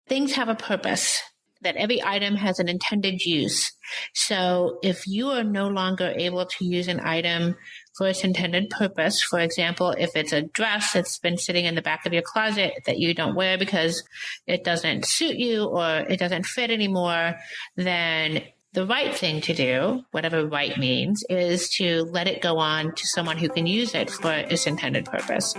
things have a purpose, that every item has an intended use. So if you are no longer able to use an item for its intended purpose, for example, if it's a dress that's been sitting in the back of your closet that you don't wear because it doesn't suit you or it doesn't fit anymore, then the right thing to do, whatever right means, is to let it go on to someone who can use it for its intended purpose.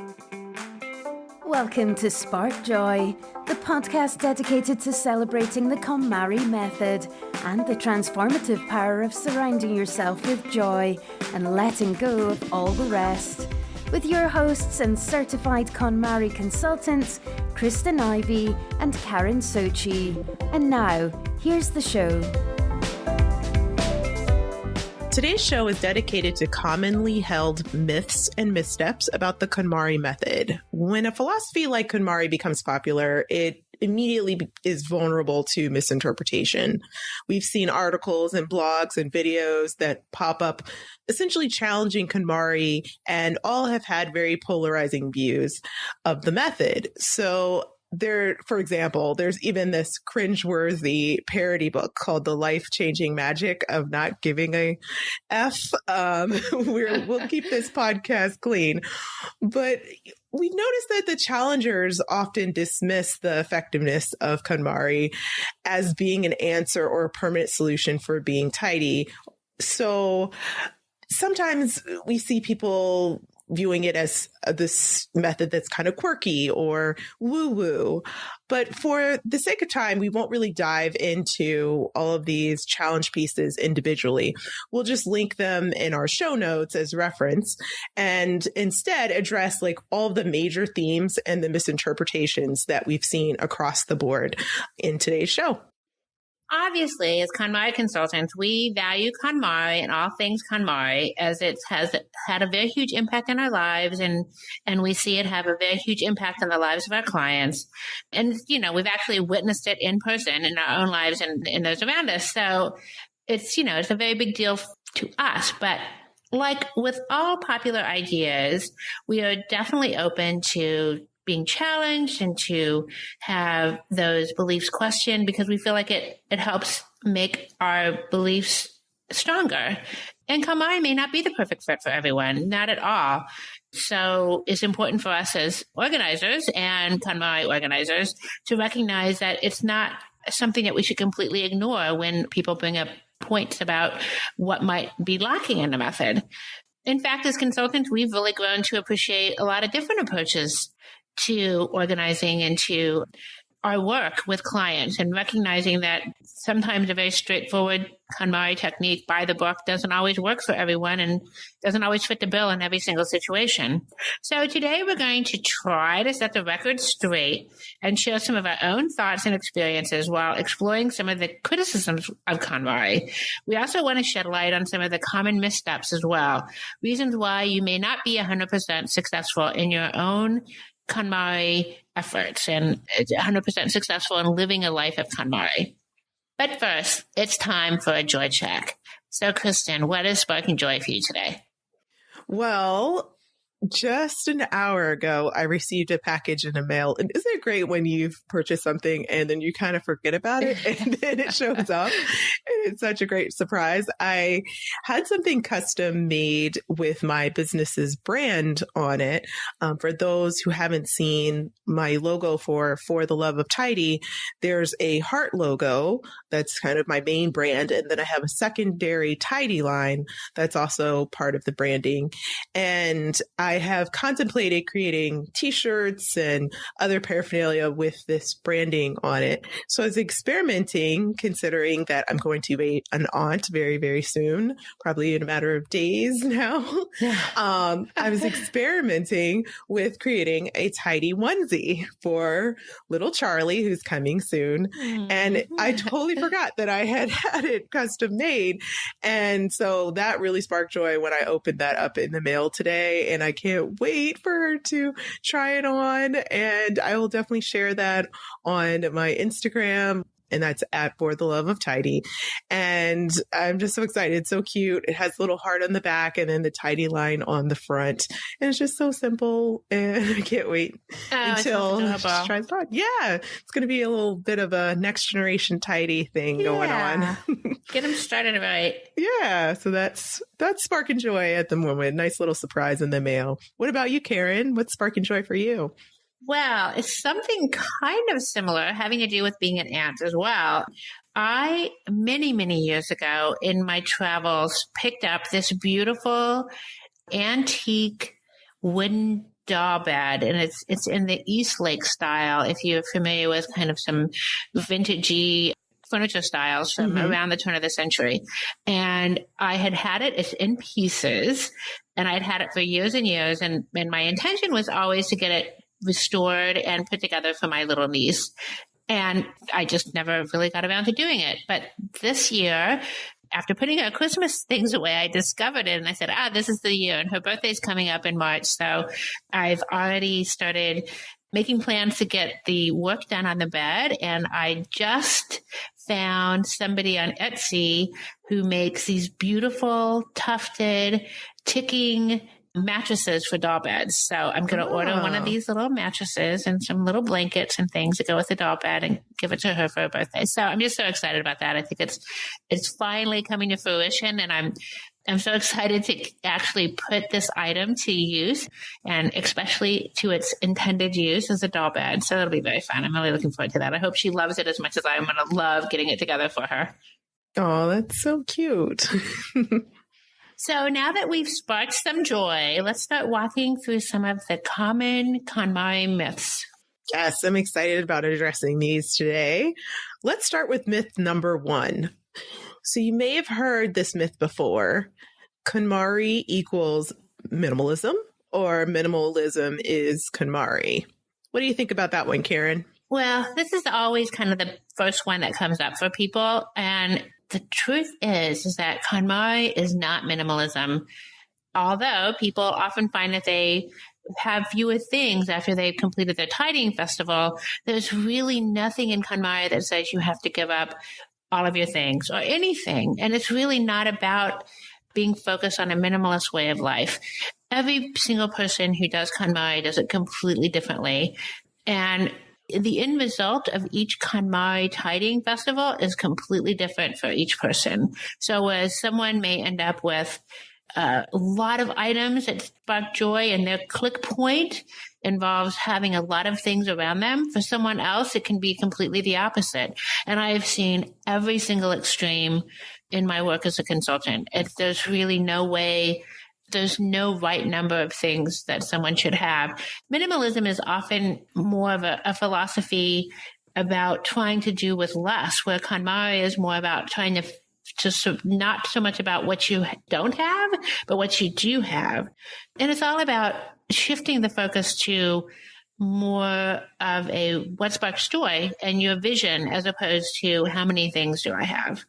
Welcome to Spark Joy, the podcast dedicated to celebrating the KonMari method and the transformative power of surrounding yourself with joy and letting go of all the rest. With your hosts and certified KonMari consultants, Kristyn Ivey and Karin Socci. And now, here's the show. Today's show is dedicated to commonly held myths and missteps about the KonMari method. When a philosophy like KonMari becomes popular, it immediately is vulnerable to misinterpretation. We've seen articles and blogs and videos that pop up essentially challenging KonMari, and all have had very polarizing views of the method. So for example, there's even this cringeworthy parody book called The Life-Changing Magic of Not Giving a F. We'll keep this podcast clean. But we've noticed that the challengers often dismiss the effectiveness of KonMari as being an answer or a permanent solution for being tidy. So sometimes we see people viewing it as this method that's kind of quirky or woo-woo. But for the sake of time, we won't really dive into all of these challenge pieces individually. We'll just link them in our show notes as reference and instead address like all of the major themes and the misinterpretations that we've seen across the board in today's show. Obviously, as KonMari consultants, we value KonMari and all things KonMari as it has had a very huge impact in our lives, and we see it have a very huge impact on the lives of our clients. And, we've actually witnessed it in person in our own lives and in those around us. So it's a very big deal to us. But like with all popular ideas, we are definitely open to being challenged and to have those beliefs questioned because we feel like it helps make our beliefs stronger. And KonMari may not be the perfect fit for everyone, not at all. So it's important for us as organizers and KonMari organizers to recognize that it's not something that we should completely ignore when people bring up points about what might be lacking in the method. In fact, as consultants, we've really grown to appreciate a lot of different approaches to organizing and to our work with clients, and recognizing that sometimes a very straightforward KonMari technique by the book doesn't always work for everyone and doesn't always fit the bill in every single situation. So today we're going to try to set the record straight and share some of our own thoughts and experiences while exploring some of the criticisms of KonMari. We also want to shed light on some of the common missteps as well, reasons why you may not be 100% successful in your own KonMari efforts and 100% successful in living a life of KonMari. But first, it's time for a joy check. So, Kristyn, what is sparking joy for you today? Well, just an hour ago, I received a package in the mail. And isn't it great when you've purchased something and then you kind of forget about it and then it shows up? And it's such a great surprise. I had something custom made with my business's brand on it. For those who haven't seen my logo for the Love of Tidy, there's a heart logo that's kind of my main brand. And then I have a secondary tidy line that's also part of the branding. And I have contemplated creating t-shirts and other paraphernalia with this branding on it. So I was experimenting, considering that I'm going to be an aunt very, very soon, probably in a matter of days now. I was experimenting with creating a tidy onesie for little Charlie, who's coming soon. And I totally forgot that I had it custom made. And so that really sparked joy when I opened that up in the mail today. And I can't wait for her to try it on. And I will definitely share that on my Instagram. and that's at For the Love of Tidy. And I'm just so excited. It's so cute. It has a little heart on the back and then the Tidy line on the front. And it's just so simple. And I can't wait until she tries it on. Yeah, it's going to be a little bit of a next generation Tidy thing going on. Get them started right. Yeah, so that's sparking joy at the moment. Nice little surprise in the mail. What about you, Karin? What's sparking joy for you? Well, it's something kind of similar, having to do with being an aunt as well. I, many, many years ago in my travels, picked up this beautiful antique wooden doll bed, and it's in the East Lake style, if you're familiar with kind of some vintagey furniture styles from around the turn of the century. And I had it, it's in pieces, and I'd had it for years and years. And my intention was always to get it restored and put together for my little niece. And I just never really got around to doing it. But this year, after putting her Christmas things away, I discovered it and I said, this is the year. And her birthday's coming up in March. So I've already started making plans to get the work done on the bed. And I just found somebody on Etsy who makes these beautiful tufted ticking mattresses for doll beds. So I'm going to order one of these little mattresses and some little blankets and things to go with the doll bed and give it to her for her birthday. So I'm just so excited about that. I think it's finally coming to fruition, and I'm so excited to actually put this item to use, and especially to its intended use as a doll bed. So it'll be very fun. I'm really looking forward to that. I hope she loves it as much as I'm going to love getting it together for her. Oh, that's so cute. So now that we've sparked some joy, let's start walking through some of the common KonMari myths. Yes, I'm excited about addressing these today. Let's start with myth number 1. So you may have heard this myth before. KonMari equals minimalism, or minimalism is KonMari. What do you think about that one, Karin? Well, this is always kind of the first one that comes up for people. And the truth is that KonMari is not minimalism. Although people often find that they have fewer things after they've completed their tidying festival, there's really nothing in KonMari that says you have to give up all of your things or anything. And it's really not about being focused on a minimalist way of life. Every single person who does KonMari does it completely differently. And the end result of each KonMari tidying festival is completely different for each person. So whereas someone may end up with a lot of items that spark joy and their click point involves having a lot of things around them, for someone else, it can be completely the opposite. And I have seen every single extreme in my work as a consultant. There's really no way. There's no right number of things that someone should have. Minimalism is often more of a philosophy about trying to do with less, where KonMari is more about trying to not so much about what you don't have, but what you do have. And it's all about shifting the focus to more of a what sparks joy and your vision, as opposed to how many things do I have.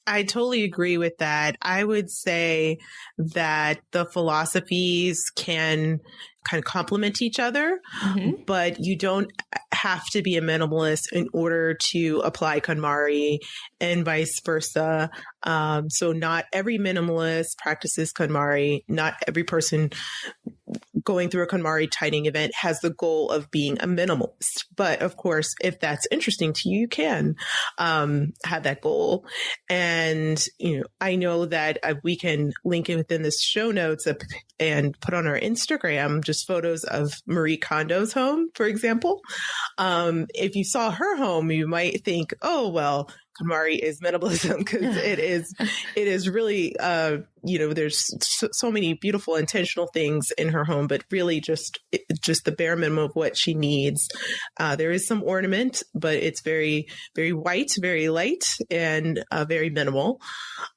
I totally agree with that. I would say that the philosophies can kind of complement each other, but you don't have to be a minimalist in order to apply KonMari, and vice versa. So not every minimalist practices KonMari. Not every person going through a KonMari tidying event has the goal of being a minimalist. But of course, if that's interesting to you, you can have that goal. And, I know that we can link it within the show notes and put on our Instagram just photos of Marie Kondo's home, for example. If you saw her home, you might think, oh, well, KonMari is minimalism, because it is really, there's so many beautiful intentional things in her home, but really just the bare minimum of what she needs. There is some ornament, but it's very, very white, very light, and very minimal.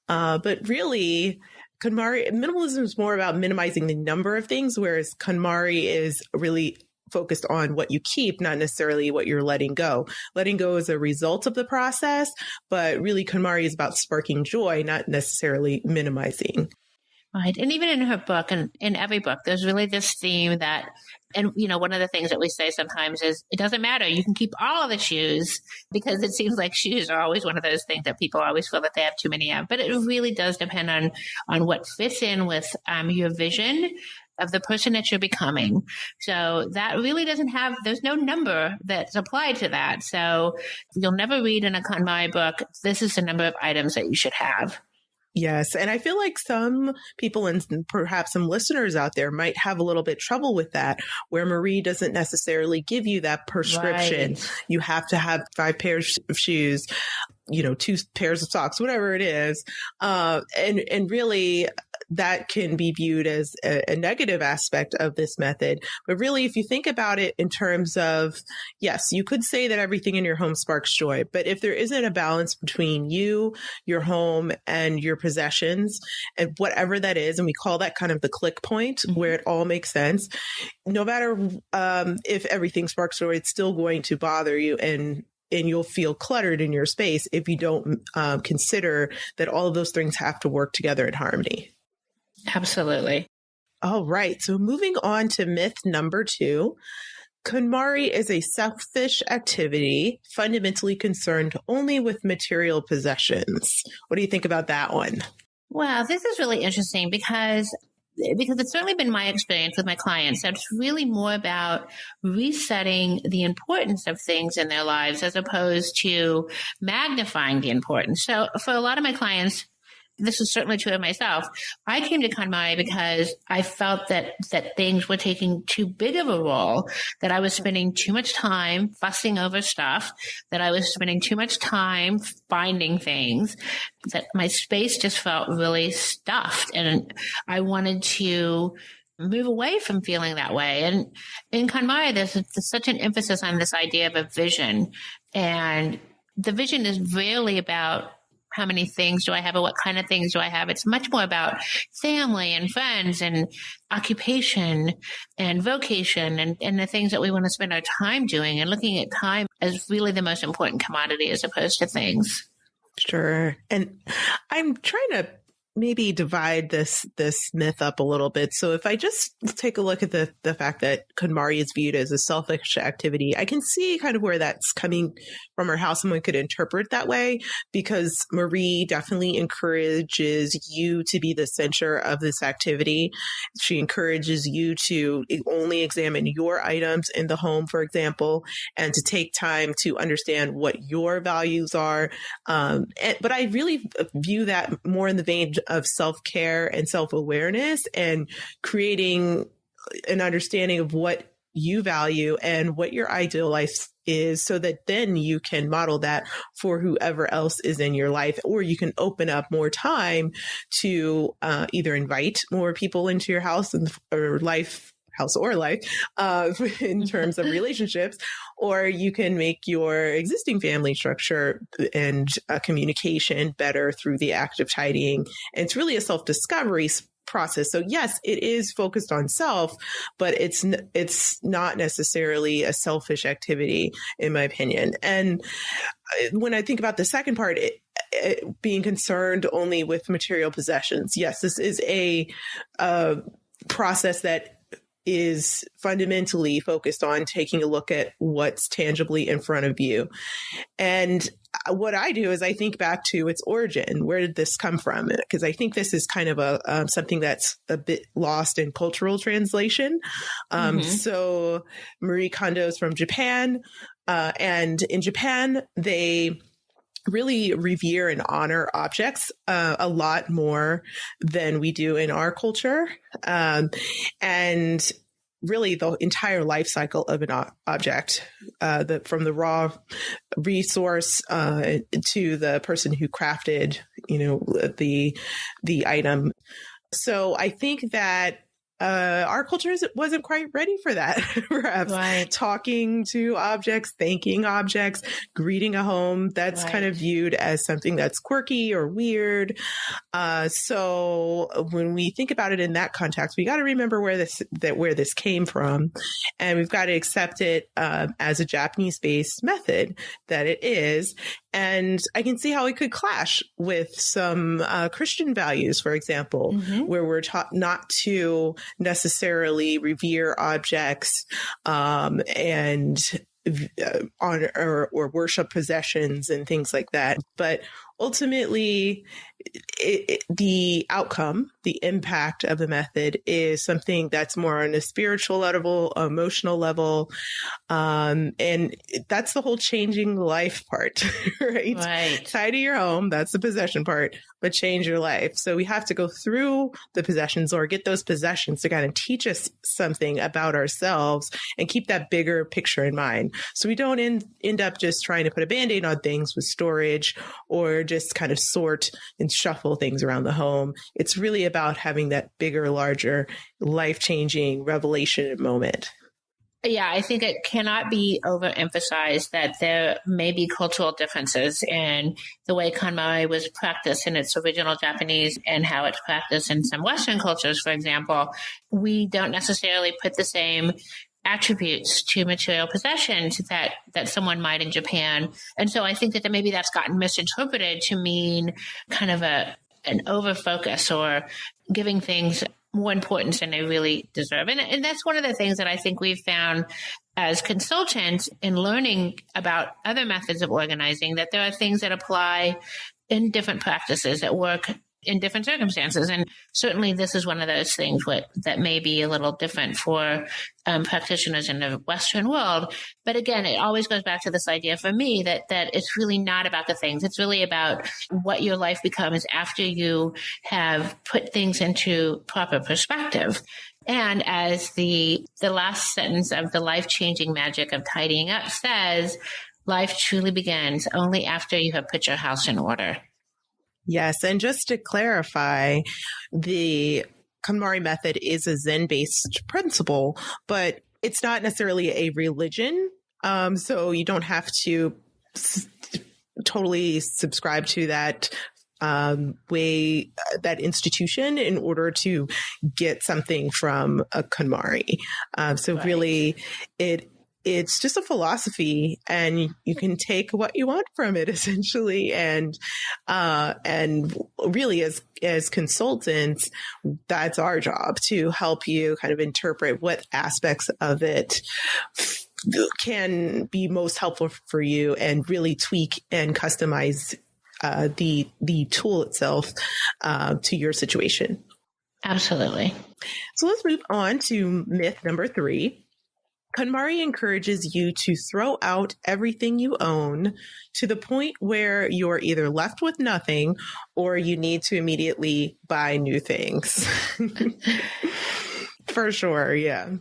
But really, minimalism is more about minimizing the number of things, whereas KonMari is really focused on what you keep, not necessarily what you're letting go. Letting go is a result of the process, but really KonMari is about sparking joy, not necessarily minimizing. Right. And even in her book and in every book, there's really this theme that, and one of the things that we say sometimes is it doesn't matter. You can keep all of the shoes, because it seems like shoes are always one of those things that people always feel that they have too many of. But it really does depend on what fits in with your vision of the person that you're becoming. So that really there's no number that's applied to that. So you'll never read in a KonMari book, this is the number of items that you should have. Yes. And I feel like some people and perhaps some listeners out there might have a little bit trouble with that, where Marie doesn't necessarily give you that prescription. Right. You have to have 5 pairs of shoes, 2 pairs of socks, whatever it is. And really that can be viewed as a negative aspect of this method. But really, if you think about it in terms of, yes, you could say that everything in your home sparks joy, but if there isn't a balance between you, your home, and your possessions, and whatever that is, and we call that kind of the click point where it all makes sense, no matter if everything sparks joy, it's still going to bother you, and you'll feel cluttered in your space if you don't consider that all of those things have to work together in harmony. Absolutely. All right. So moving on to myth number 2, KonMari is a selfish activity fundamentally concerned only with material possessions. What do you think about that one? Well, this is really interesting because it's certainly been my experience with my clients that it's really more about resetting the importance of things in their lives as opposed to magnifying the importance. So for a lot of my clients, this is certainly true of myself. I came to KonMari because I felt that things were taking too big of a role, that I was spending too much time fussing over stuff, that I was spending too much time finding things, that my space just felt really stuffed. And I wanted to move away from feeling that way. And in KonMari, there's such an emphasis on this idea of a vision. And the vision is rarely about how many things do I have or what kind of things do I have? It's much more about family and friends and occupation and vocation and the things that we want to spend our time doing, and looking at time as really the most important commodity as opposed to things. Sure. And I'm trying to maybe divide this myth up a little bit. So if I just take a look at the fact that KonMari is viewed as a selfish activity, I can see kind of where that's coming from, or how someone could interpret that way, because Marie definitely encourages you to be the center of this activity. She encourages you to only examine your items in the home, for example, and to take time to understand what your values are. But I really view that more in the vein of self-care and self-awareness, and creating an understanding of what you value and what your ideal life is, so that then you can model that for whoever else is in your life, or you can open up more time to either invite more people into your house or life, in terms of relationships, or you can make your existing family structure and communication better through the act of tidying. And it's really a self-discovery process. So yes, it is focused on self, but it's not necessarily a selfish activity, in my opinion. And when I think about the second part, it being concerned only with material possessions, yes, this is a process that is fundamentally focused on taking a look at what's tangibly in front of you. And what I do is I think back to its origin. Where did this come from? Because I think this is kind of something that's a bit lost in cultural translation. So Marie Kondo is from Japan. And in Japan, they really revere and honor objects a lot more than we do in our culture. And really the entire life cycle of an object, from the raw resource to the person who crafted, the item. So I think that our culture wasn't quite ready for that, perhaps. Right. Talking to objects, thanking objects, greeting a home, that's kind of viewed as something that's quirky or weird. So when we think about it in that context, we got to remember where this came from, and we've got to accept it as a Japanese-based method that it is. And I can see how it could clash with some Christian values, for example, where we're taught not to necessarily revere objects and honor or worship possessions and things like that. But ultimately, the outcome, the impact of the method is something that's more on a spiritual level, emotional level. And that's the whole changing life part, right? Right. Tidy your home, that's the possession part, but change your life. So we have to go through the possessions or get those possessions to kind of teach us something about ourselves and keep that bigger picture in mind. So we don't end up just trying to put a Band-Aid on things with storage or just kind of sort and shuffle things around the home. It's really about having that bigger, larger, life-changing revelation moment. Yeah, I think it cannot be overemphasized that there may be cultural differences in the way KonMari was practiced in its original Japanese and how it's practiced in some Western cultures. For example, we don't necessarily put the same attributes to material possessions that someone might in Japan. And so I think that maybe that's gotten misinterpreted to mean kind of an overfocus or giving things more importance than they really deserve. And that's one of the things that I think we've found as consultants in learning about other methods of organizing, that there are things that apply in different practices that work in different circumstances. And certainly this is one of those things that may be a little different for practitioners in the Western world. But again, it always goes back to this idea for me that it's really not about the things. It's really about what your life becomes after you have put things into proper perspective. And as the last sentence of the life-changing magic of tidying up says, life truly begins only after you have put your house in order. Yes. And just to clarify, the KonMari method is a Zen-based principle, but it's not necessarily a religion. So you don't have to totally subscribe to that way, that institution in order to get something from a KonMari. So right. Really, it's just a philosophy, and you can take what you want from it, essentially. And really, as consultants, that's our job, to help you kind of interpret what aspects of it can be most helpful for you, and really tweak and customize the tool itself to your situation. Absolutely. So let's move on to myth number 3. KonMari encourages you to throw out everything you own to the point where you're either left with nothing or you need to immediately buy new things. For sure, yeah.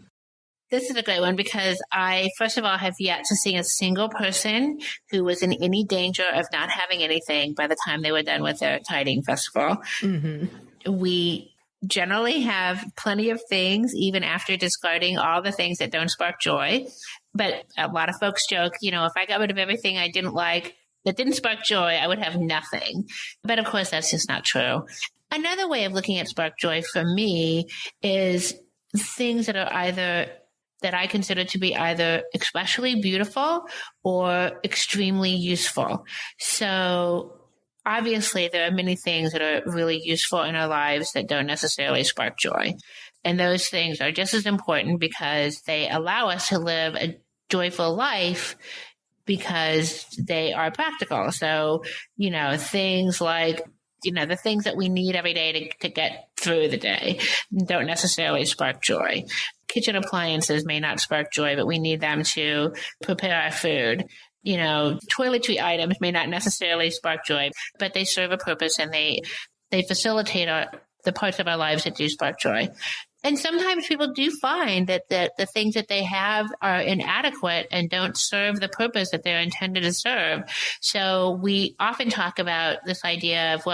This is a great one because I, first of all, have yet to see a single person who was in any danger of not having anything by the time they were done with their tidying festival. Mm-hmm. We generally have plenty of things, even after discarding all the things that don't spark joy. But a lot of folks joke, if I got rid of everything I didn't like that didn't spark joy, I would have nothing. But of course, that's just not true. Another way of looking at spark joy for me is things that I consider to be either especially beautiful or extremely useful. So obviously, there are many things that are really useful in our lives that don't necessarily spark joy. And those things are just as important because they allow us to live a joyful life because they are practical. So, things like, the things that we need every day to get through the day don't necessarily spark joy. Kitchen appliances may not spark joy, but we need them to prepare our food. Toiletry items may not necessarily spark joy, but they serve a purpose and they facilitate the parts of our lives that do spark joy. And sometimes people do find that the things that they have are inadequate and don't serve the purpose that they're intended to serve. So we often talk about this idea of,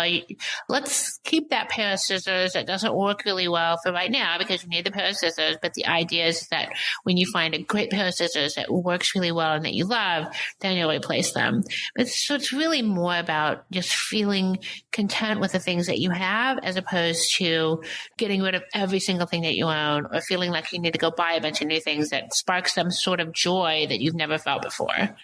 let's keep that pair of scissors that doesn't work really well for right now because we need the pair of scissors. But the idea is that when you find a great pair of scissors that works really well and that you love, then you'll replace them. So it's really more about just feeling content with the things that you have as opposed to getting rid of every single thing that you own or feeling like you need to go buy a bunch of new things that spark some sort of joy that you've never felt before.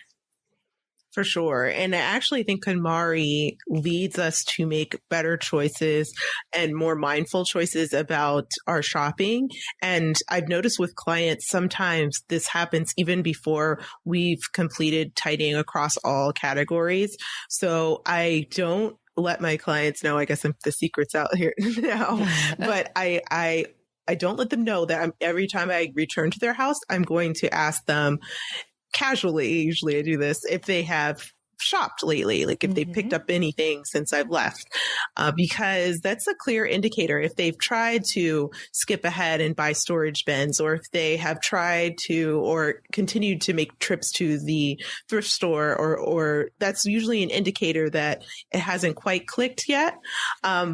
For sure. And I actually think KonMari leads us to make better choices and more mindful choices about our shopping. And I've noticed with clients, sometimes this happens even before we've completed tidying across all categories. So I don't let my clients know, I guess the secret's out here now, but I don't let them know that every time I return to their house, I'm going to ask them casually, usually I do this, if they have shopped lately, like if they picked up anything since I've left, because that's a clear indicator. If they've tried to skip ahead and buy storage bins, or if they have tried to or continued to make trips to the thrift store, or that's usually an indicator that it hasn't quite clicked yet.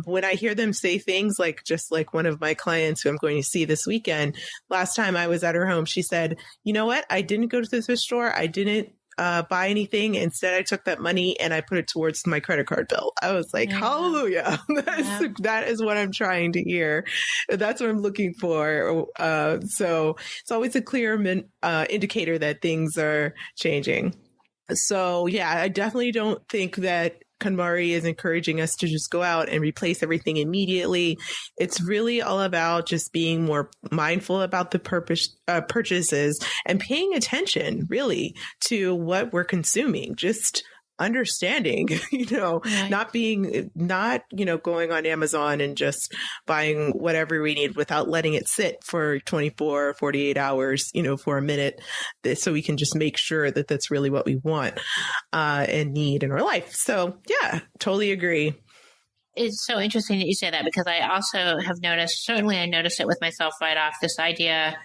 When I hear them say things like, just like one of my clients who I'm going to see this weekend, last time I was at her home, she said, you know what? I didn't go to the thrift store. I didn't buy anything. Instead, I took that money and I put it towards my credit card bill. I was like, hallelujah. That is what I'm trying to hear. That's what I'm looking for. So it's always a clear indicator that things are changing. So yeah, I definitely don't think that KonMari is encouraging us to just go out and replace everything immediately. It's really all about just being more mindful about the purchases and paying attention really to what we're consuming. Just understanding, not going on Amazon and just buying whatever we need without letting it sit for 24 or 48 hours, for a minute, so we can just make sure that that's really what we want and need in our life. So yeah, totally agree. It's so interesting that you say that, because I also have noticed, certainly I noticed it with myself right off, this idea.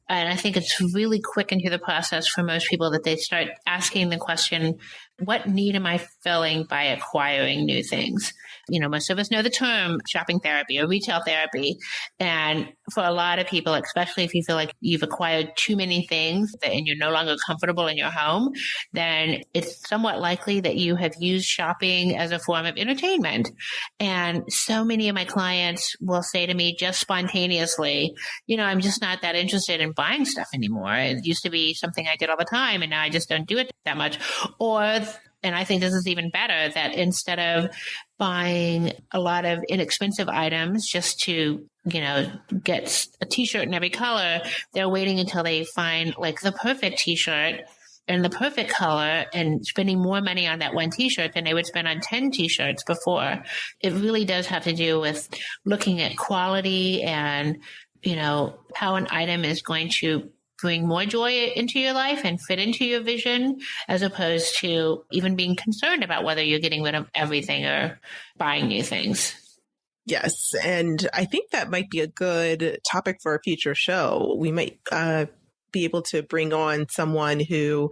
And I think it's really quick into the process for most people that they start asking the question, what need am I filling by acquiring new things? Most of us know the term shopping therapy or retail therapy. And for a lot of people, especially if you feel like you've acquired too many things and you're no longer comfortable in your home, then it's somewhat likely that you have used shopping as a form of entertainment. And so many of my clients will say to me just spontaneously, I'm just not that interested in buying stuff anymore. It used to be something I did all the time, and now I just don't do it that much. And I think this is even better, that instead of buying a lot of inexpensive items just to, get a t-shirt in every color, they're waiting until they find like the perfect t-shirt in the perfect color and spending more money on that one t-shirt than they would spend on 10 t-shirts before. It really does have to do with looking at quality and, how an item is going to bring more joy into your life and fit into your vision, as opposed to even being concerned about whether you're getting rid of everything or buying new things. Yes. And I think that might be a good topic for a future show. We might be able to bring on someone who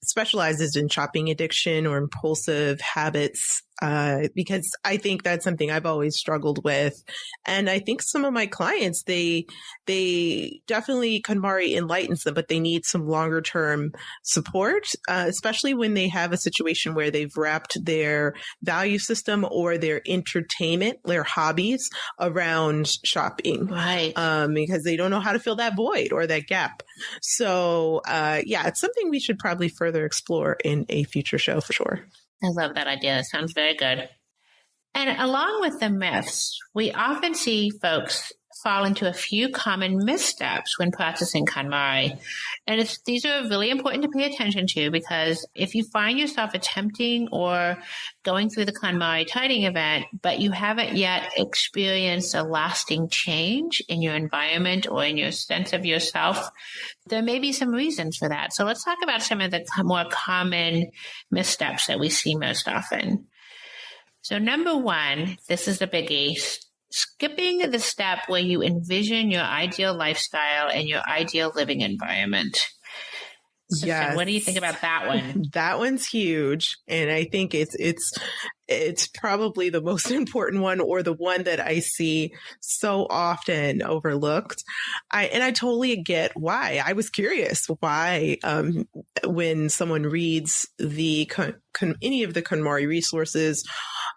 specializes in shopping addiction or impulsive habits, because I think that's something I've always struggled with. And I think some of my clients, they definitely, KonMari enlightens them, but they need some longer term support, especially when they have a situation where they've wrapped their value system or their entertainment, their hobbies around shopping. Right. Because they don't know how to fill that void or that gap. So, yeah, it's something we should probably further explore in a future show for sure. I love that idea. It sounds very good. And along with the myths, we often see folks fall into a few common missteps when practicing KonMari. And these are really important to pay attention to, because if you find yourself attempting or going through the KonMari tidying event, but you haven't yet experienced a lasting change in your environment or in your sense of yourself, there may be some reasons for that. So let's talk about some of the more common missteps that we see most often. So number one, this is the biggie, skipping the step where you envision your ideal lifestyle and your ideal living environment. Yes. So what do you think about that one? That one's huge. And I think it's probably the most important one, or the one that I see so often overlooked. I totally get why. I was curious why, when someone reads any of the KonMari resources,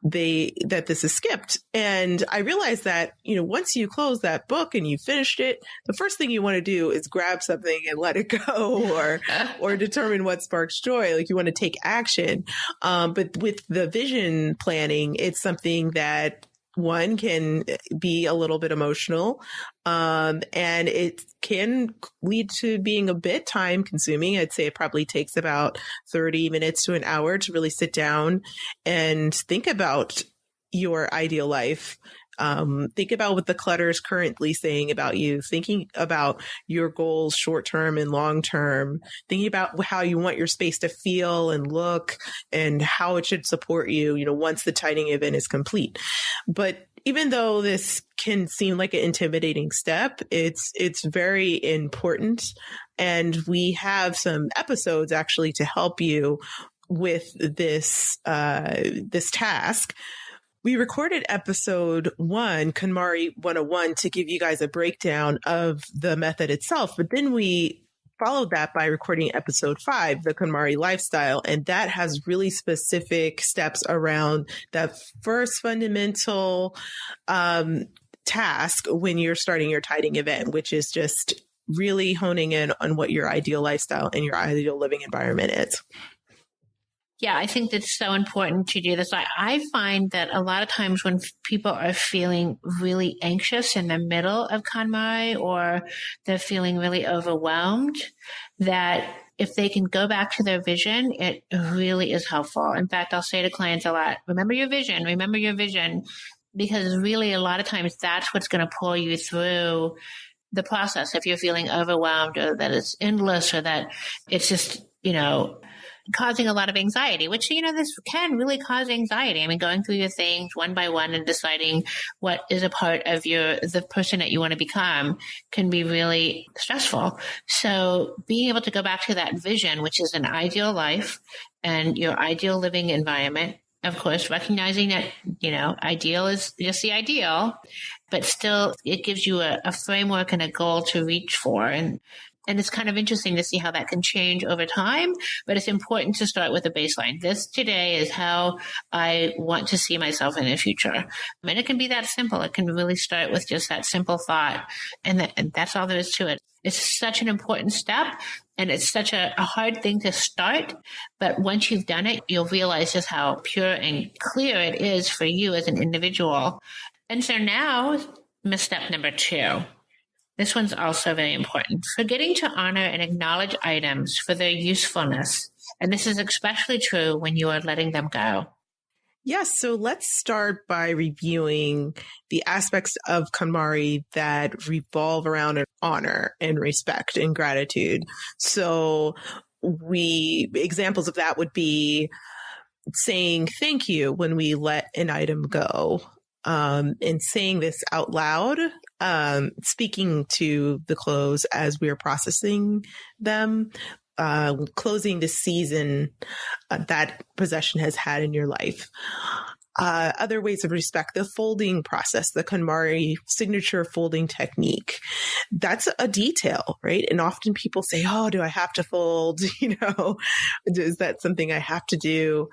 that this is skipped. And I realized that, once you close that book and you finished it, the first thing you want to do is grab something and let it go or determine what sparks joy. Like you want to take action. But with the vision planning, it's something that one can be a little bit emotional, and it can lead to being a bit time consuming. I'd say it probably takes about 30 minutes to an hour to really sit down and think about your ideal life. Think about what the clutter is currently saying about you, thinking about your goals, short-term and long-term, thinking about how you want your space to feel and look and how it should support you, once the tidying event is complete. But even though this can seem like an intimidating step, it's very important. And we have some episodes actually to help you with this task. We recorded episode 1, KonMari 101, to give you guys a breakdown of the method itself. But then we followed that by recording episode 5, the KonMari lifestyle. And that has really specific steps around that first fundamental task when you're starting your tidying event, which is just really honing in on what your ideal lifestyle and your ideal living environment is. Yeah, I think that's so important to do this. I find that a lot of times when people are feeling really anxious in the middle of KonMari, or they're feeling really overwhelmed, that if they can go back to their vision, it really is helpful. In fact, I'll say to clients a lot, remember your vision, because really a lot of times that's what's going to pull you through the process. If you're feeling overwhelmed, or that it's endless, or that it's just, causing a lot of anxiety, which, this can really cause anxiety. I mean, going through your things one by one and deciding what is a part of the person that you want to become can be really stressful. So being able to go back to that vision, which is an ideal life and your ideal living environment, of course, recognizing that, ideal is just the ideal, but still it gives you a framework and a goal to reach for. And it's kind of interesting to see how that can change over time, but it's important to start with a baseline. This today is how I want to see myself in the future. And it can be that simple. It can really start with just that simple thought. And that's all there is to it. It's such an important step, and it's such a hard thing to start. But once you've done it, you'll realize just how pure and clear it is for you as an individual. And so now, misstep number 2. This one's also very important. Forgetting to honor and acknowledge items for their usefulness. And this is especially true when you are letting them go. Yes. So let's start by reviewing the aspects of KonMari that revolve around honor and respect and gratitude. So examples of that would be saying thank you when we let an item go. And saying this out loud, speaking to the clothes as we are processing them, closing the season that possession has had in your life. Other ways of respect, the folding process, the KonMari signature folding technique. That's a detail, right? And often people say, oh, do I have to fold? Is that something I have to do?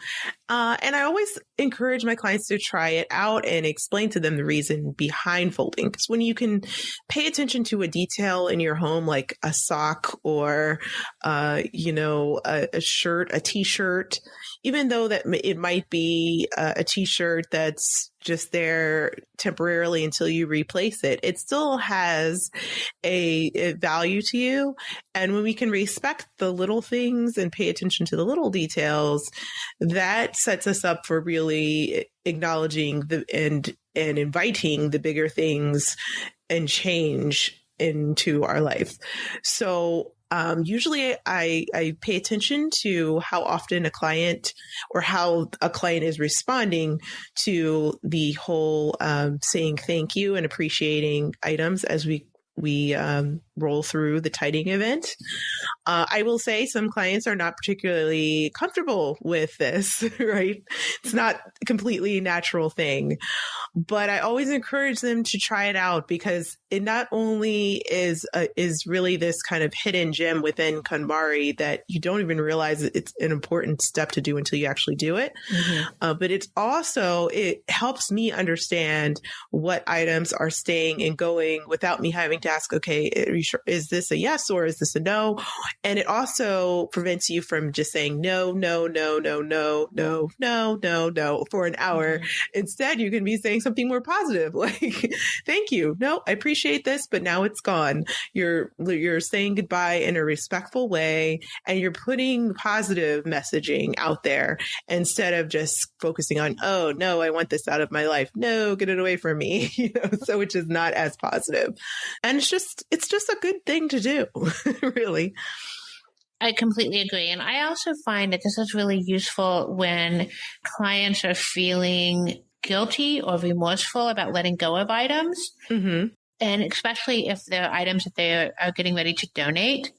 And I always encourage my clients to try it out and explain to them the reason behind folding. Because when you can pay attention to a detail in your home, like a sock or, a shirt, a t-shirt, even though that it might be a t-shirt that's just there temporarily until you replace it, it still has a value to you. And when we can respect the little things and pay attention to the little details, that sets us up for really acknowledging and inviting the bigger things and change into our life. So usually I pay attention to how often a client is responding to the whole saying thank you and appreciating items as we roll through the tidying event. I will say some clients are not particularly comfortable with this, right? It's not a completely natural thing, but I always encourage them to try it out because it not only is really this kind of hidden gem within KonMari that you don't even realize it's an important step to do until you actually do it. But it's also, it helps me understand what items are staying and going without me having to ask, okay, are you sure, is this a yes or is this a no? And it also prevents you from just saying no, no, no, no, no, no, no, no, no for an hour. Instead, you can be saying something more positive, like, thank you. No, I appreciate this, but now it's gone. You're saying goodbye in a respectful way, and you're putting positive messaging out there instead of just focusing on, oh no, I want this out of my life. No, get it away from me. So which is not as positive. And it's just a good thing to do, really. I completely agree. And I also find that this is really useful when clients are feeling guilty or remorseful about letting go of items. And especially if they're items that they are getting ready to donate.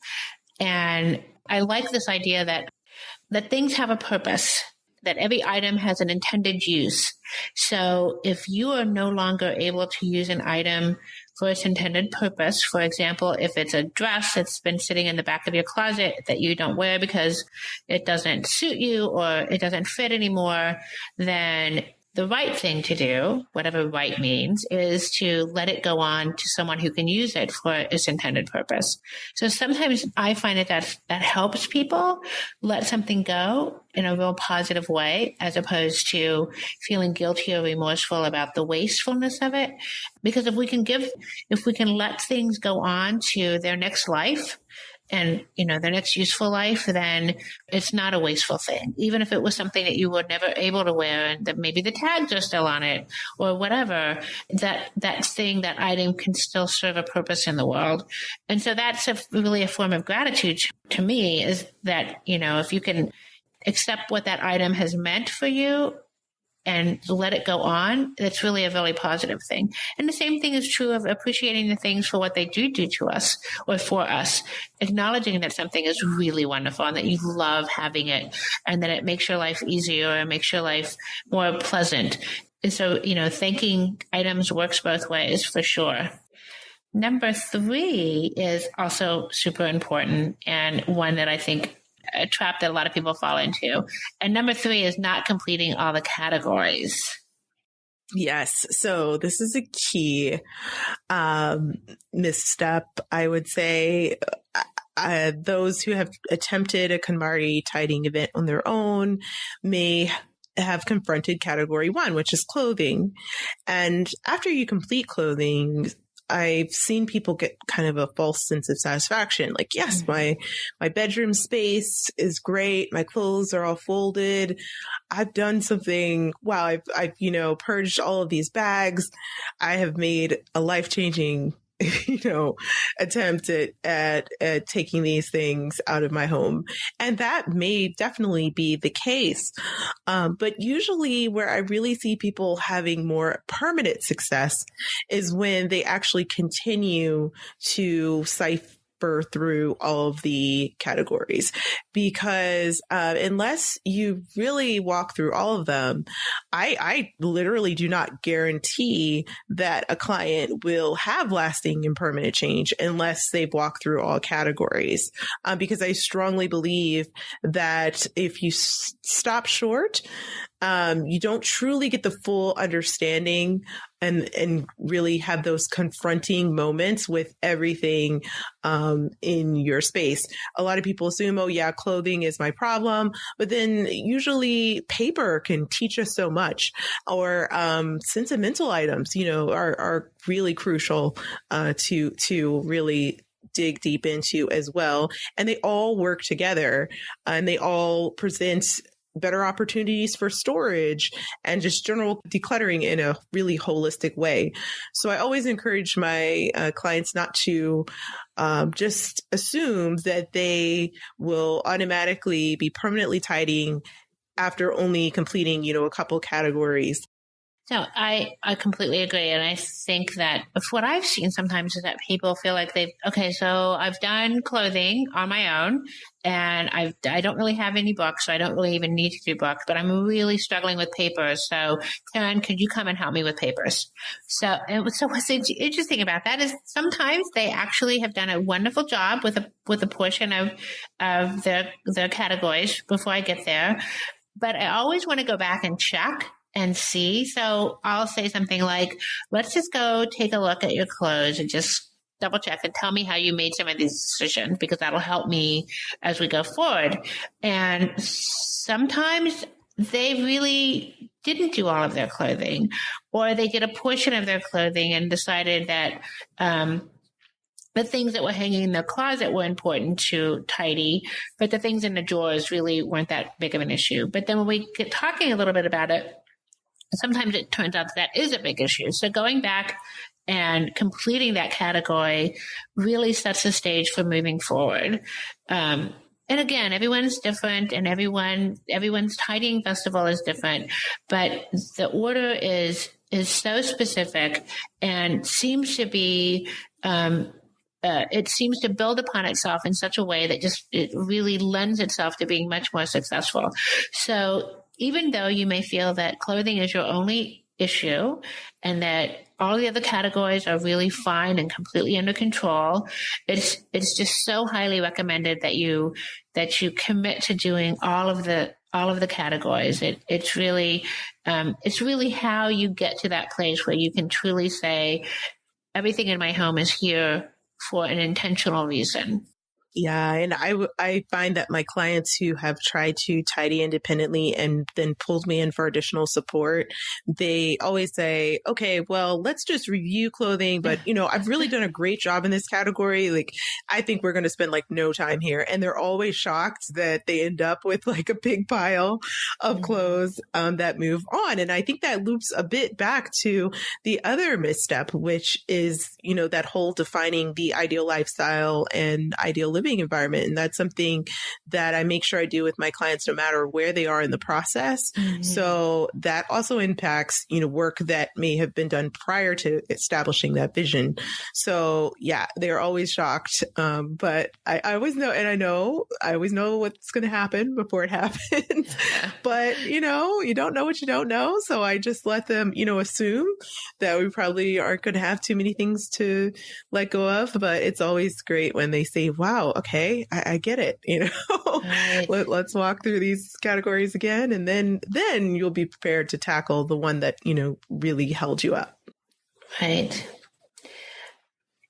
And I like this idea that things have a purpose, that every item has an intended use. So if you are no longer able to use an item for its intended purpose, for example, if it's a dress that's been sitting in the back of your closet that you don't wear because it doesn't suit you or it doesn't fit anymore, then the right thing to do, whatever right means, is to let it go on to someone who can use it for its intended purpose. So sometimes I find that helps people let something go in a real positive way, as opposed to feeling guilty or remorseful about the wastefulness of it. Because if we can let things go on to their next life, and, their next useful life, then it's not a wasteful thing. Even if it was something that you were never able to wear and that maybe the tags are still on it or whatever, that thing, that item can still serve a purpose in the world. And so that's really a form of gratitude to me, is that, if you can accept what that item has meant for you and let it go on, that's really a really positive thing. And the same thing is true of appreciating the things for what they do to us or for us, acknowledging that something is really wonderful and that you love having it and that it makes your life easier and makes your life more pleasant. And so, thanking items works both ways for sure. Number 3 is also super important and one that I think a trap that a lot of people fall into. And number 3 is not completing all the categories. Yes. So this is a key misstep, I would say. Those who have attempted a KonMari tidying event on their own may have confronted category 1, which is clothing. And after you complete clothing, I've seen people get kind of a false sense of satisfaction. Like, yes, my bedroom space is great. My clothes are all folded. I've done something. Wow. I've purged all of these bags. I have made a life-changing attempt at taking these things out of my home. And that may definitely be the case. But usually where I really see people having more permanent success is when they actually continue to cipher through all of the categories, because unless you really walk through all of them, I literally do not guarantee that a client will have lasting and permanent change unless they've walked through all categories. Because I strongly believe that if you stop short, you don't truly get the full understanding and really have those confronting moments with everything in your space. A lot of people assume, oh yeah, clothing is my problem, but then usually paper can teach us so much, or sentimental items, are really crucial to really dig deep into as well. And they all work together and they all present better opportunities for storage and just general decluttering in a really holistic way. So I always encourage my clients not to just assume that they will automatically be permanently tidying after only completing, a couple categories. So I completely agree. And I think that what I've seen sometimes is that people feel like so I've done clothing on my own and I don't really have any books. So I don't really even need to do books, but I'm really struggling with papers. So Karin, could you come and help me with papers? So what's interesting about that is sometimes they actually have done a wonderful job with a portion of their categories before I get there. But I always want to go back and check and see. So I'll say something like, let's just go take a look at your clothes and just double check and tell me how you made some of these decisions, because that'll help me as we go forward. And sometimes they really didn't do all of their clothing, or they did a portion of their clothing and decided that, the things that were hanging in the closet were important to tidy, but the things in the drawers really weren't that big of an issue. But then when we get talking a little bit about it, sometimes it turns out that is a big issue. So going back and completing that category really sets the stage for moving forward. And again, everyone's different, and everyone's tidying festival is different, but the order is so specific and seems to be, it seems to build upon itself in such a way that it really lends itself to being much more successful. So even though you may feel that clothing is your only issue and that all the other categories are really fine and completely under control, it's just so highly recommended that you commit to doing all of the categories. It's really how you get to that place where you can truly say, everything in my home is here for an intentional reason. Yeah. And I find that my clients who have tried to tidy independently and then pulled me in for additional support, they always say, okay, well, let's just review clothing. But, I've really done a great job in this category. Like, I think we're going to spend no time here. And they're always shocked that they end up with a big pile of clothes that move on. And I think that loops a bit back to the other misstep, which is, that whole defining the ideal lifestyle and ideal living environment. And that's something that I make sure I do with my clients, no matter where they are in the process. Mm-hmm. So that also impacts, work that may have been done prior to establishing that vision. So yeah, they're always shocked. But I always know, and I always know what's going to happen before it happens. Yeah. But, you don't know what you don't know. So I just let them, assume that we probably aren't going to have too many things to let go of. But it's always great when they say, wow, okay, I get it. Right. Let's walk through these categories again. And then you'll be prepared to tackle the one that, really held you up. Right.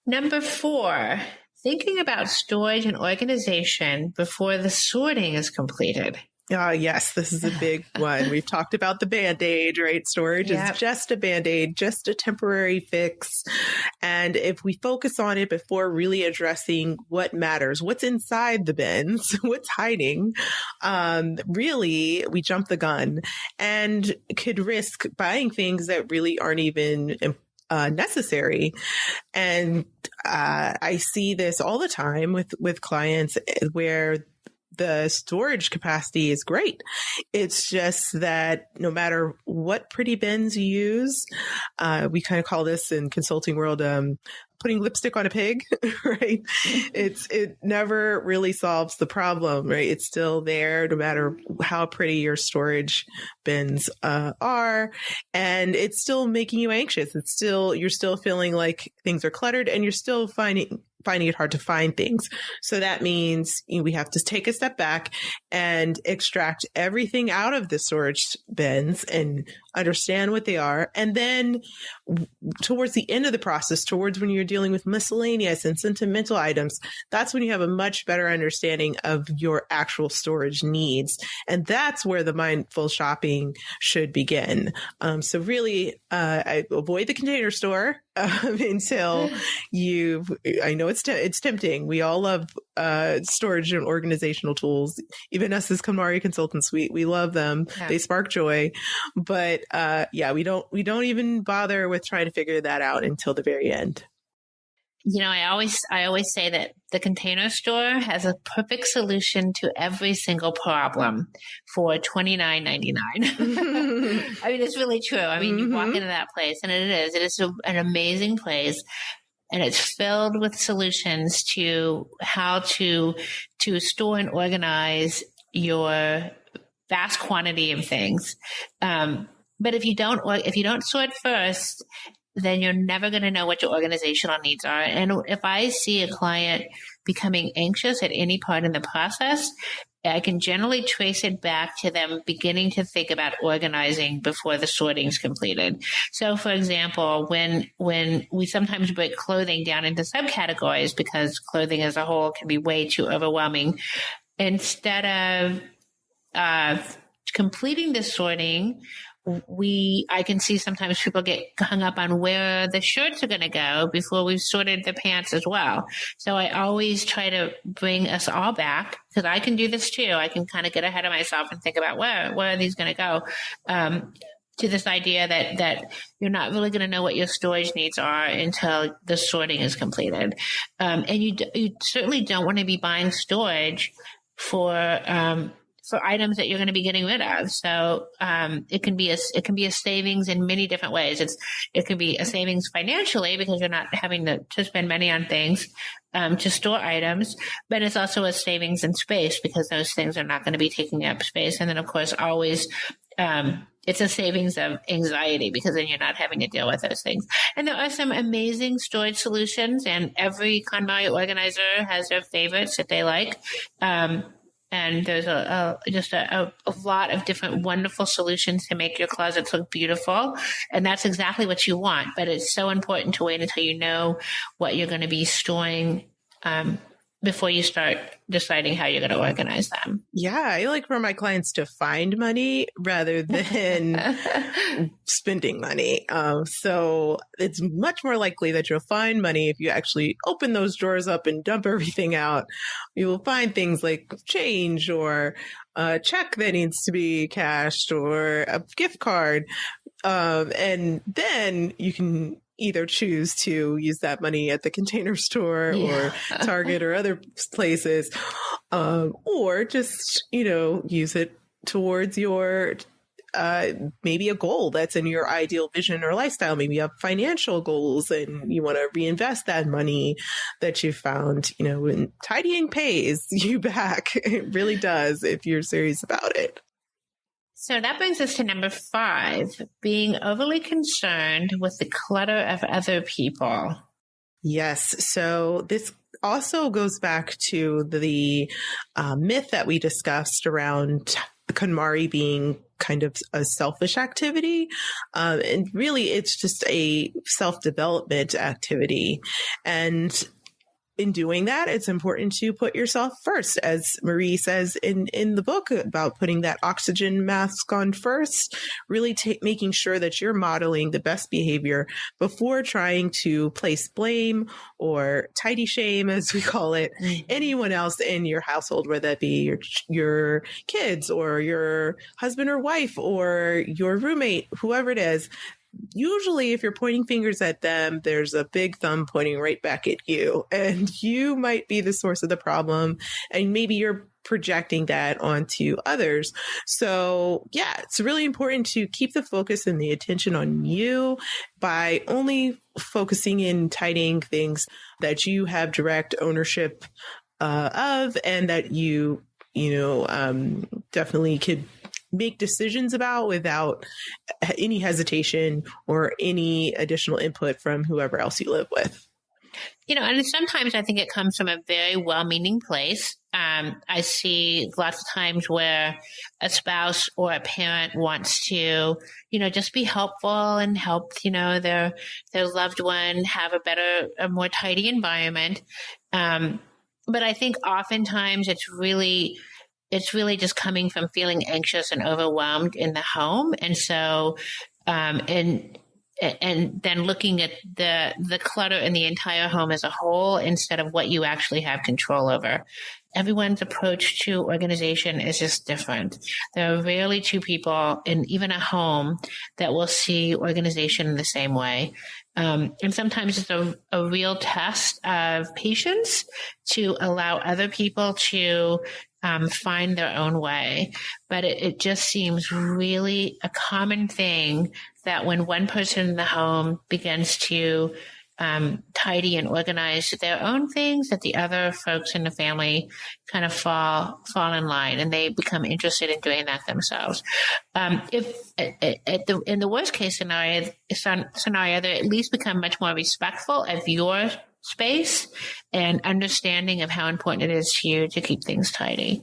Number 4, thinking about storage and organization before the sorting is completed. Yes, this is a big one. We've talked about the Band-Aid, right? Storage is just a Band-Aid, just a temporary fix. And if we focus on it before really addressing what matters, what's inside the bins, what's hiding, really, we jump the gun and could risk buying things that really aren't even necessary. And I see this all the time with clients where the storage capacity is great. It's just that no matter what pretty bins you use, we kind of call this in consulting world, putting lipstick on a pig, right? It never really solves the problem, right? It's still there no matter how pretty your storage bins are, and it's still making you anxious. You're still feeling like things are cluttered, and you're still finding it hard to find things. So that means we have to take a step back and extract everything out of the storage bins and understand what they are. And then towards the end of the process, towards when you're dealing with miscellaneous and sentimental items, that's when you have a much better understanding of your actual storage needs. And that's where the mindful shopping should begin. So really, I avoid the container store until I know it's tempting. We all love storage and organizational tools. Even us as KonMari consultants, we love them. Yeah. They spark joy. But we don't even bother with trying to figure that out until the very end. I always say that the Container Store has a perfect solution to every single problem for $29.99. I mean, it's really true. I mean, you walk into that place, and it is an amazing place. And it's filled with solutions to how to store and organize your vast quantity of things. But if you don't sort first, then you're never going to know what your organizational needs are. And if I see a client becoming anxious at any part in the process, I can generally trace it back to them beginning to think about organizing before the sorting is completed. So, for example, when we sometimes break clothing down into subcategories because clothing as a whole can be way too overwhelming, instead of completing the sorting, I can see sometimes people get hung up on where the shirts are going to go before we've sorted the pants as well. So I always try to bring us all back, because I can do this too. I can kind of get ahead of myself and think about where are these going to go, to this idea that you're not really going to know what your storage needs are until the sorting is completed. And you certainly don't want to be buying storage for items that you're going to be getting rid of. So it can be a savings in many different ways. It can be a savings financially because you're not having to spend money on things to store items, but it's also a savings in space because those things are not going to be taking up space. And then, of course, always it's a savings of anxiety because then you're not having to deal with those things. And there are some amazing storage solutions, and every KonMari organizer has their favorites that they like. And there's just a lot of different wonderful solutions to make your closets look beautiful. And that's exactly what you want. But it's so important to wait until you know what you're going to be storing before you start deciding how you're going to organize them. Yeah, I like for my clients to find money rather than spending money. So it's much more likely that you'll find money if you actually open those drawers up and dump everything out. You will find things like change or a check that needs to be cashed or a gift card. And then you can either choose to use that money at the Container Store or Target or other places, or just, use it towards your, maybe a goal that's in your ideal vision or lifestyle. Maybe you have financial goals and you want to reinvest that money that you found, when tidying pays you back. It really does if you're serious about it. So that brings us to number 5, being overly concerned with the clutter of other people. Yes. So this also goes back to the myth that we discussed around KonMari being kind of a selfish activity. And really, it's just a self-development activity. And in doing that, it's important to put yourself first, as Marie says in the book about putting that oxygen mask on first, really making sure that you're modeling the best behavior before trying to place blame or tidy shame, as we call it, anyone else in your household, whether that be your kids or your husband or wife or your roommate, whoever it is. Usually, if you're pointing fingers at them, there's a big thumb pointing right back at you, and you might be the source of the problem, and maybe you're projecting that onto others. So yeah, it's really important to keep the focus and the attention on you by only focusing in tidying things that you have direct ownership of, and that you definitely could make decisions about without any hesitation or any additional input from whoever else you live with. And sometimes I think it comes from a very well-meaning place. I see lots of times where a spouse or a parent wants to, just be helpful and help, their loved one have a more tidy environment. But I think oftentimes it's really just coming from feeling anxious and overwhelmed in the home. And so, and then looking at the clutter in the entire home as a whole instead of what you actually have control over. Everyone's approach to organization is just different. There are rarely two people in even a home that will see organization in the same way. And sometimes it's a real test of patience to allow other people to find their own way. But it just seems really a common thing that when one person in the home begins to tidy and organize their own things, that the other folks in the family kind of fall in line and they become interested in doing that themselves. If in the worst case scenario, they at least become much more respectful of your space and understanding of how important it is to you to keep things tidy.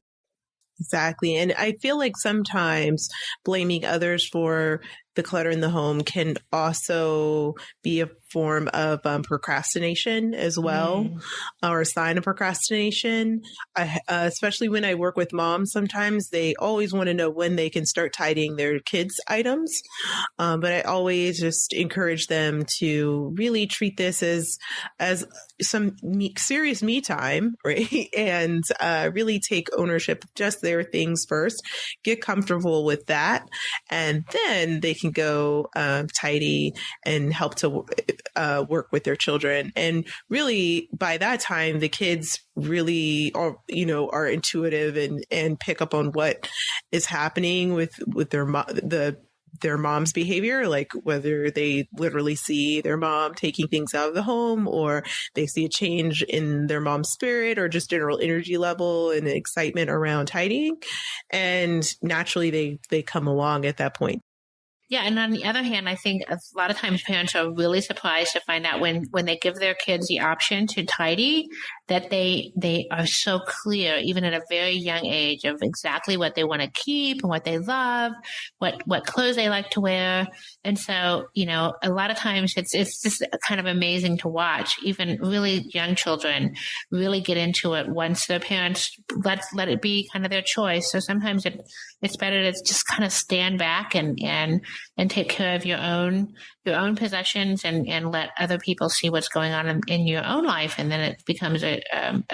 Exactly. And I feel like sometimes blaming others for the clutter in the home can also be a form of procrastination as well, or a sign of procrastination. Especially when I work with moms, sometimes they always want to know when they can start tidying their kids' items. But I always just encourage them to really treat this as some serious me time, right? And really take ownership of just their things first, get comfortable with that, and then they can go tidy and help to work with their children. And really, by that time, the kids really are intuitive and pick up on what is happening with their mom's behavior, like whether they literally see their mom taking things out of the home, or they see a change in their mom's spirit, or just general energy level and excitement around tidying. And naturally they come along at that point. Yeah. And on the other hand, I think a lot of times parents are really surprised to find out when they give their kids the option to tidy, that they are so clear, even at a very young age, of exactly what they want to keep and what they love, what clothes they like to wear. And so, a lot of times it's just kind of amazing to watch even really young children really get into it once their parents let it be kind of their choice. So sometimes it's better to just kind of stand back and take care of your own possessions and let other people see what's going on in your own life. And then it becomes a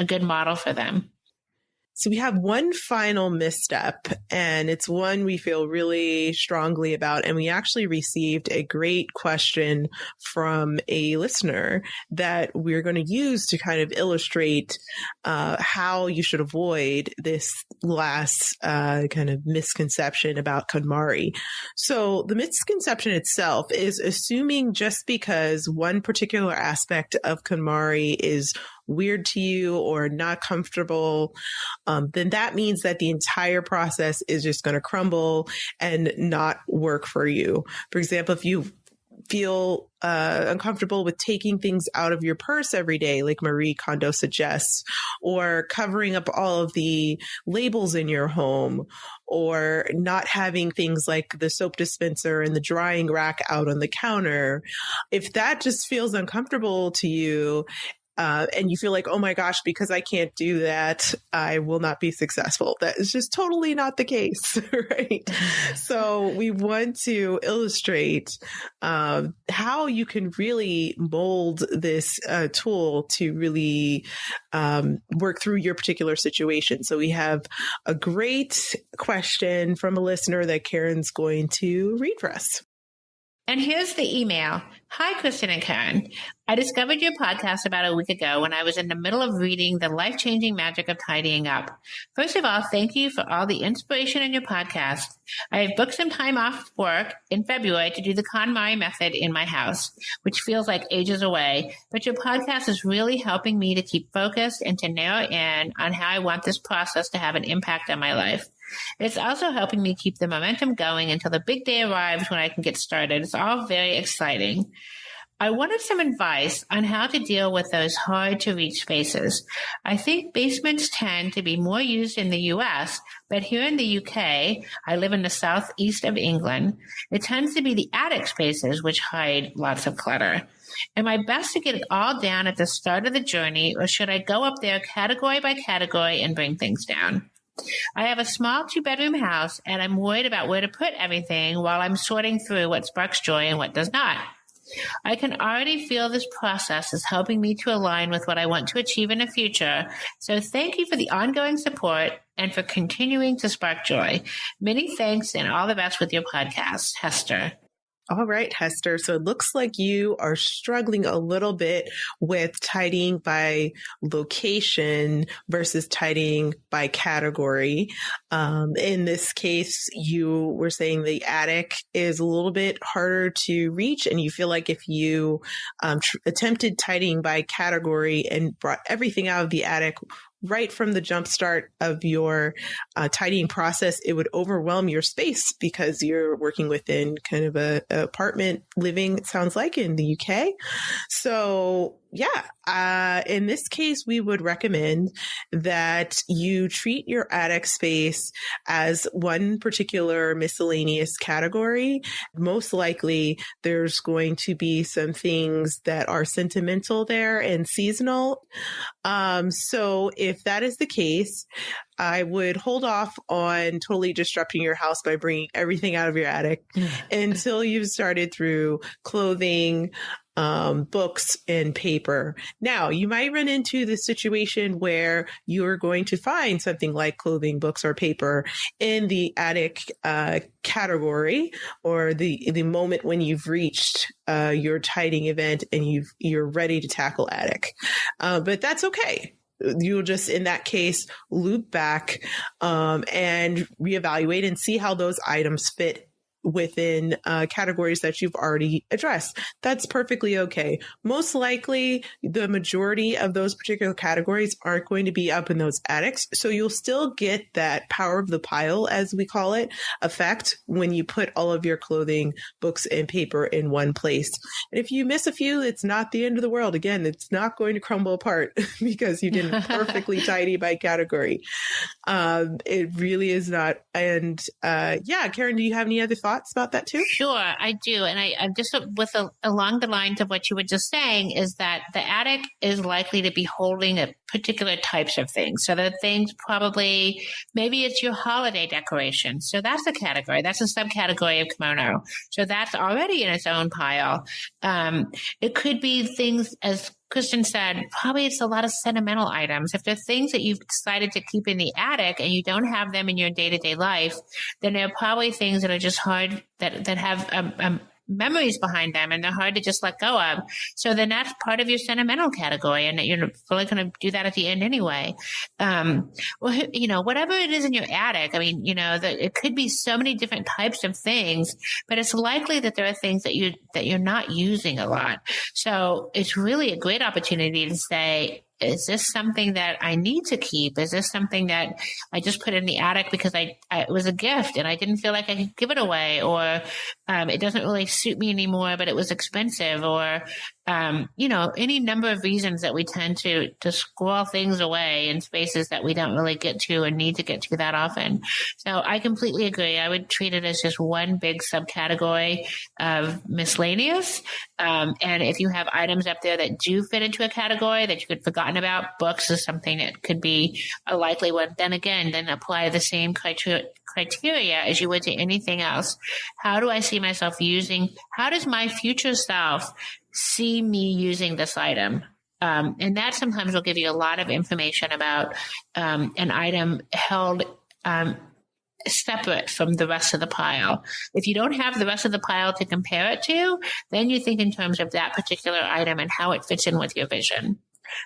good model for them. So we have one final misstep, and it's one we feel really strongly about. And we actually received a great question from a listener that we're going to use to kind of illustrate how you should avoid this last kind of misconception about KonMari. So the misconception itself is assuming just because one particular aspect of KonMari is weird to you or not comfortable, then that means that the entire process is just going to crumble and not work for you. For example, if you feel uncomfortable with taking things out of your purse every day, like Marie Kondo suggests, or covering up all of the labels in your home, or not having things like the soap dispenser and the drying rack out on the counter, if that just feels uncomfortable to you, and you feel like, oh my gosh, because I can't do that, I will not be successful. That is just totally not the case, right? So we want to illustrate how you can really mold this tool to really work through your particular situation. So we have a great question from a listener that Karen's going to read for us. And here's the email. Hi, Kristyn and Karin. I discovered your podcast about a week ago when I was in the middle of reading The Life-Changing Magic of Tidying Up. First of all, thank you for all the inspiration in your podcast. I have booked some time off work in February to do the KonMari method in my house, which feels like ages away, but your podcast is really helping me to keep focused and to narrow in on how I want this process to have an impact on my life. It's also helping me keep the momentum going until the big day arrives when I can get started. It's all very exciting. I wanted some advice on how to deal with those hard to reach spaces. I think basements tend to be more used in the US, but here in the UK, I live in the southeast of England, it tends to be the attic spaces which hide lots of clutter. Am I best to get it all down at the start of the journey, or should I go up there category by category and bring things down? I have a small 2-bedroom house, and I'm worried about where to put everything while I'm sorting through what sparks joy and what does not. I can already feel this process is helping me to align with what I want to achieve in the future. So thank you for the ongoing support and for continuing to spark joy. Many thanks and all the best with your podcast. Hester. All right, Hester. So it looks like you are struggling a little bit with tidying by location versus tidying by category. In this case, you were saying the attic is a little bit harder to reach, and you feel like if you attempted tidying by category and brought everything out of the attic right from the jump start of your tidying process, it would overwhelm your space because you're working within kind of a apartment living, it sounds like, in the UK. So in this case, we would recommend that you treat your attic space as one particular miscellaneous category. Most likely, there's going to be some things that are sentimental there and seasonal. So if that is the case, I would hold off on totally disrupting your house by bringing everything out of your attic until you've started through clothing, books, and paper. Now, you might run into the situation where you're going to find something like clothing, books, or paper in the attic category, or the moment when you've reached your tidying event and you're ready to tackle attic. But that's okay. You'll just, in that case, loop back and reevaluate and see how those items fit within categories that you've already addressed. That's perfectly okay. Most likely, the majority of those particular categories aren't going to be up in those attics. So you'll still get that power of the pile, as we call it, effect when you put all of your clothing, books, and paper in one place. And if you miss a few, it's not the end of the world. Again, it's not going to crumble apart because you didn't perfectly tidy by category. It really is not. And Karin, do you have any other thoughts about that too? Sure, I do. And I'm just along the lines of what you were just saying is that the attic is likely to be holding a particular types of things. So the things probably, maybe it's your holiday decoration. So that's a category. That's a subcategory of kimono. So that's already in its own pile. It could be things, as Kristyn said, probably it's a lot of sentimental items. If they're things that you've decided to keep in the attic and you don't have them in your day-to-day life, then they're probably things that are just hard, that have memories behind them, and they're hard to just let go of. So then that's part of your sentimental category, and you're probably going to do that at the end anyway. Whatever it is in your attic, it could be so many different types of things, but it's likely that there are things that you're not using a lot. So it's really a great opportunity to say, is this something that I need to keep? Is this something that I just put in the attic because it was a gift and I didn't feel like I could give it away, or it doesn't really suit me anymore, but it was expensive, or any number of reasons that we tend to squirrel things away in spaces that we don't really get to or need to get to that often. So I completely agree. I would treat it as just one big subcategory of miscellaneous. And if you have items up there that do fit into a category that you could have forgotten about, books is something that could be a likely one. Then apply the same criteria as you would to anything else. How do I see myself how does my future self see me using this item? And that sometimes will give you a lot of information about an item held separate from the rest of the pile. If you don't have the rest of the pile to compare it to, then you think in terms of that particular item and how it fits in with your vision.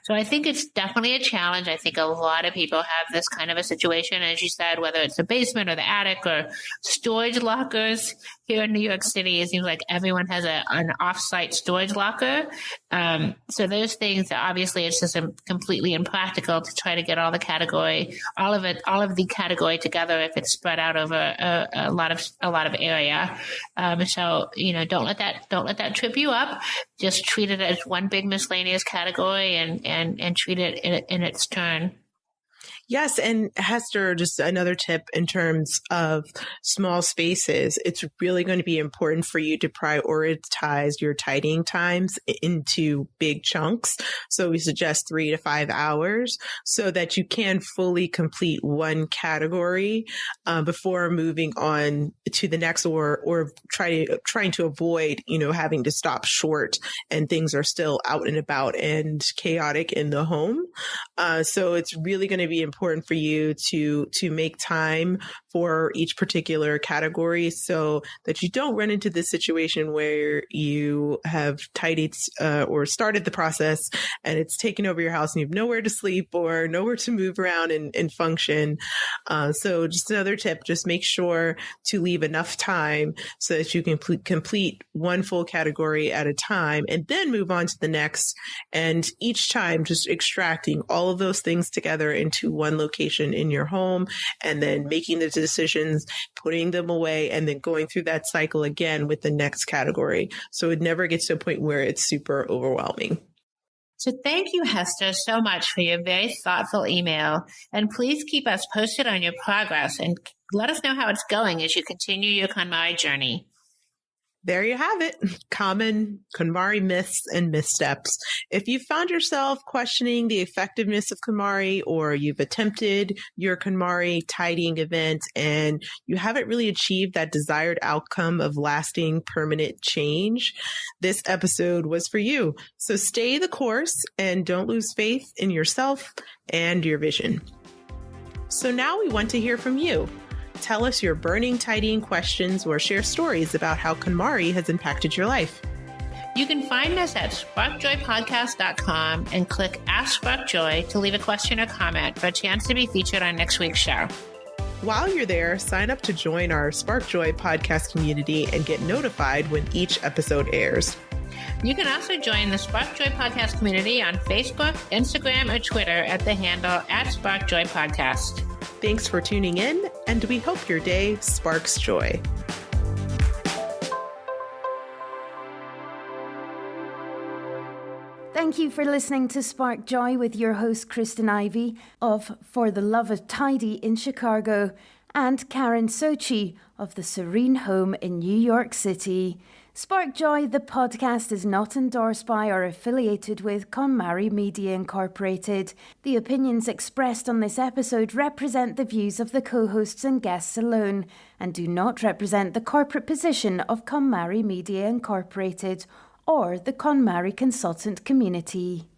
So I think it's definitely a challenge. I think a lot of people have this kind of a situation, as you said, whether it's the basement or the attic or storage lockers. Here in New York City, it seems like everyone has an off-site storage locker. So those things, obviously, it's just completely impractical to try to get all of the category together if it's spread out over a lot of area. So don't let that trip you up. Just treat it as one big miscellaneous category and treat it in its turn. Yes. And Hester, just another tip in terms of small spaces, it's really going to be important for you to prioritize your tidying times into big chunks. So we suggest 3 to 5 hours so that you can fully complete one category before moving on to the next, or trying to avoid, having to stop short and things are still out and about and chaotic in the home. So it's really going to be important for you to make time for each particular category so that you don't run into this situation where you have tidied or started the process and it's taken over your house and you have nowhere to sleep or nowhere to move around and function. So just another tip, just make sure to leave enough time so that you can complete one full category at a time and then move on to the next. And each time just extracting all of those things together into one location in your home and then making the decisions, putting them away, and then going through that cycle again with the next category. So it never gets to a point where it's super overwhelming. So thank you, Hester, so much for your very thoughtful email. And please keep us posted on your progress and let us know how it's going as you continue your KonMari journey. There you have it. Common KonMari myths and missteps. If you found yourself questioning the effectiveness of KonMari, or you've attempted your KonMari tidying event and you haven't really achieved that desired outcome of lasting permanent change, this episode was for you. So stay the course and don't lose faith in yourself and your vision. So now we want to hear from you. Tell us your burning tidying questions or share stories about how KonMari has impacted your life. You can find us at sparkjoypodcast.com and click Ask Spark Joy to leave a question or comment for a chance to be featured on next week's show. While you're there, sign up to join our Spark Joy podcast community and get notified when each episode airs. You can also join the Spark Joy Podcast community on Facebook, Instagram, or Twitter at the handle @SparkJoyPodcast. Thanks for tuning in, and we hope your day sparks joy. Thank you for listening to Spark Joy with your host, Kristyn Ivey of For the Love of Tidy in Chicago and Karin Socci of the Serene Home in New York City. Spark Joy, the podcast, is not endorsed by or affiliated with KonMari Media Incorporated. The opinions expressed on this episode represent the views of the co-hosts and guests alone and do not represent the corporate position of KonMari Media Incorporated or the KonMari consultant community.